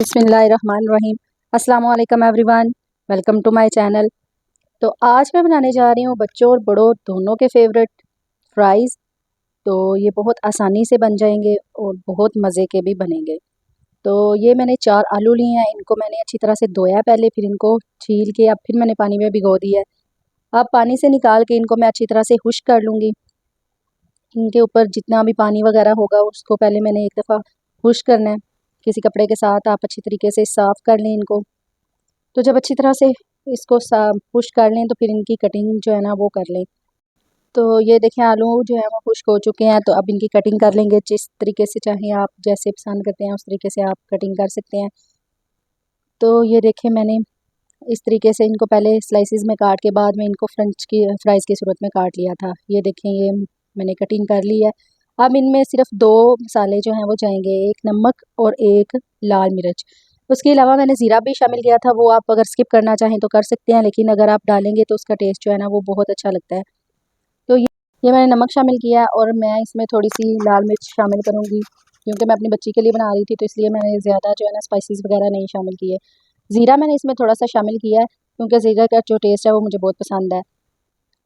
बिस्मिल्लाहिर्रहमानिर्रहीम। अस्सलाम वालेकुम everyone, welcome to my channel. तो आज मैं बनाने जा रही हूँ बच्चों और बड़ों दोनों के फेवरेट फ्राइज़। तो ये बहुत आसानी से बन जाएंगे और बहुत मज़े के भी बनेंगे। तो ये मैंने 4 आलू लिए हैं, इनको मैंने अच्छी तरह से धोया पहले, फिर इनको छील के अब फिर मैंने पानी में भिगो दिया है। अब पानी से निकाल के इनको मैं अच्छी तरह से खुश्क कर लूँगी। इनके ऊपर जितना भी पानी वगैरह होगा उसको पहले मैंने एक दफ़ा खुश्क करना है। किसी कपड़े के साथ आप अच्छी तरीके से साफ़ कर लें इनको। तो जब अच्छी तरह से इसको खुश्क कर लें तो फिर इनकी कटिंग जो है ना वो कर लें। तो ये देखें आलू जो है वो खुश्क हो चुके हैं, तो अब इनकी कटिंग कर लेंगे। जिस तरीके से चाहें आप, जैसे पसंद करते हैं उस तरीके से आप कटिंग कर सकते हैं। तो ये देखें मैंने इस तरीके से इनको पहले स्लाइसिस में काट के बाद में इनको फ्राइज़ की सूरत में काट लिया था। ये देखें ये मैंने कटिंग कर ली है। अब इनमें सिर्फ 2 मसाले जो हैं वो जाएंगे, एक नमक और एक लाल मिर्च। उसके अलावा मैंने ज़ीरा भी शामिल किया था, वो आप अगर स्किप करना चाहें तो कर सकते हैं, लेकिन अगर आप डालेंगे तो उसका टेस्ट जो है ना वो बहुत अच्छा लगता है। तो ये मैंने नमक शामिल किया है और मैं इसमें थोड़ी सी लाल मिर्च शामिल करूँगी, क्योंकि मैं अपनी बच्ची के लिए बना रही थी, तो इसलिए मैंने ज़्यादा जो है ना स्पाइसेस वगैरह नहीं शामिल किए। ज़ीरा मैंने इसमें थोड़ा सा शामिल किया है, क्योंकि ज़ीरा का जो टेस्ट है वो मुझे बहुत पसंद है।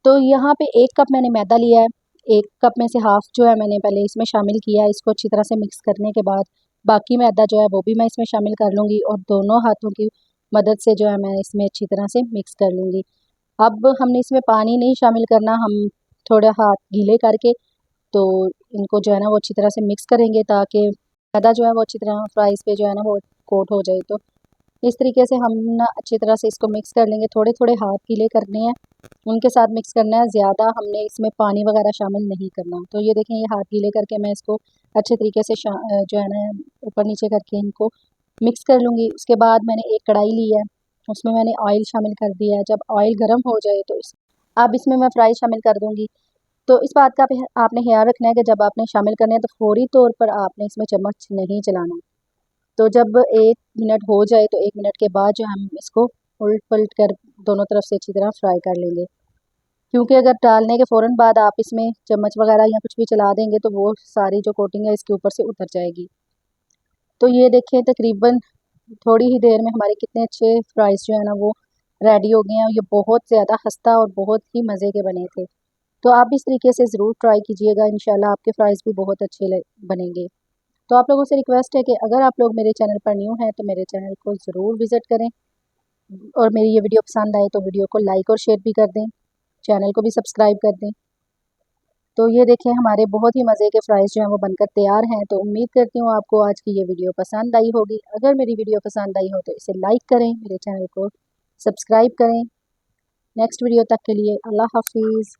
तो यहाँ पे 1 कप मैंने मैदा लिया है। 1 कप में से हाफ़ जो है मैंने पहले इसमें शामिल किया है। इसको अच्छी तरह से मिक्स करने के बाद बाकी मैदा जो है वो भी मैं इसमें शामिल कर लूँगी और दोनों हाथों की मदद से जो है मैं इसमें अच्छी तरह से मिक्स कर लूँगी। अब हमने इसमें पानी नहीं शामिल करना, हम थोड़ा हाथ गीले करके तो इनको जो है ना वो अच्छी तरह से मिक्स करेंगे, ताकि मैदा जो है वो अच्छी तरह फ्राइज़ पे जो है ना वो कोट हो जाए। तो इस तरीके से हम ना अच्छी तरह से इसको मिक्स कर लेंगे। थोड़े थोड़े हाथ गीले करने हैं, उनके साथ मिक्स करना है, ज़्यादा हमने इसमें पानी वगैरह शामिल नहीं करना। तो ये देखें ये हाथ गीले करके मैं इसको अच्छे तरीके से जो है ना ऊपर नीचे करके इनको मिक्स कर लूँगी। उसके बाद मैंने एक कढ़ाई ली है, उसमें मैंने ऑयल शामिल कर दिया है। जब ऑयल गर्म हो जाए तो अब इसमें मैं फ्राई शामिल कर दूँगी। तो इस बात का आपने ख्याल रखना है कि जब आपने शामिल करना है तो फ़ौरी तौर पर आपने इसमें चम्मच नहीं चलाना। तो जब 1 मिनट हो जाए तो 1 मिनट के बाद जो हम इसको उलट-पलट कर दोनों तरफ से अच्छी तरह फ्राई कर लेंगे। क्योंकि अगर डालने के फ़ौरन बाद आप इसमें चम्मच वगैरह या कुछ भी चला देंगे तो वो सारी जो कोटिंग है इसके ऊपर से उतर जाएगी। तो ये देखें तकरीबन थोड़ी ही देर में हमारे कितने अच्छे फ्राइज़ जो है ना वो रेडी हो गए हैं। ये बहुत ज़्यादा खस्ता और बहुत ही मज़े के बने थे। तो आप भी इस तरीके से ज़रूर ट्राई कीजिएगा, इंशाल्लाह आपके फ्राइज़ भी बहुत अच्छे बनेंगे। तो आप लोगों से रिक्वेस्ट है कि अगर आप लोग मेरे चैनल पर न्यू हैं तो मेरे चैनल को ज़रूर विज़िट करें और मेरी ये वीडियो पसंद आए तो वीडियो को लाइक और शेयर भी कर दें, चैनल को भी सब्सक्राइब कर दें। तो ये देखें हमारे बहुत ही मज़े के फ्राइज़ जो हैं वो बनकर तैयार हैं। तो उम्मीद करती हूँ आपको आज की ये वीडियो पसंद आई होगी। अगर मेरी वीडियो पसंद आई हो तो इसे लाइक करें, मेरे चैनल को सब्सक्राइब करें। नेक्स्ट वीडियो तक के लिए अल्लाह हाफ़िज़।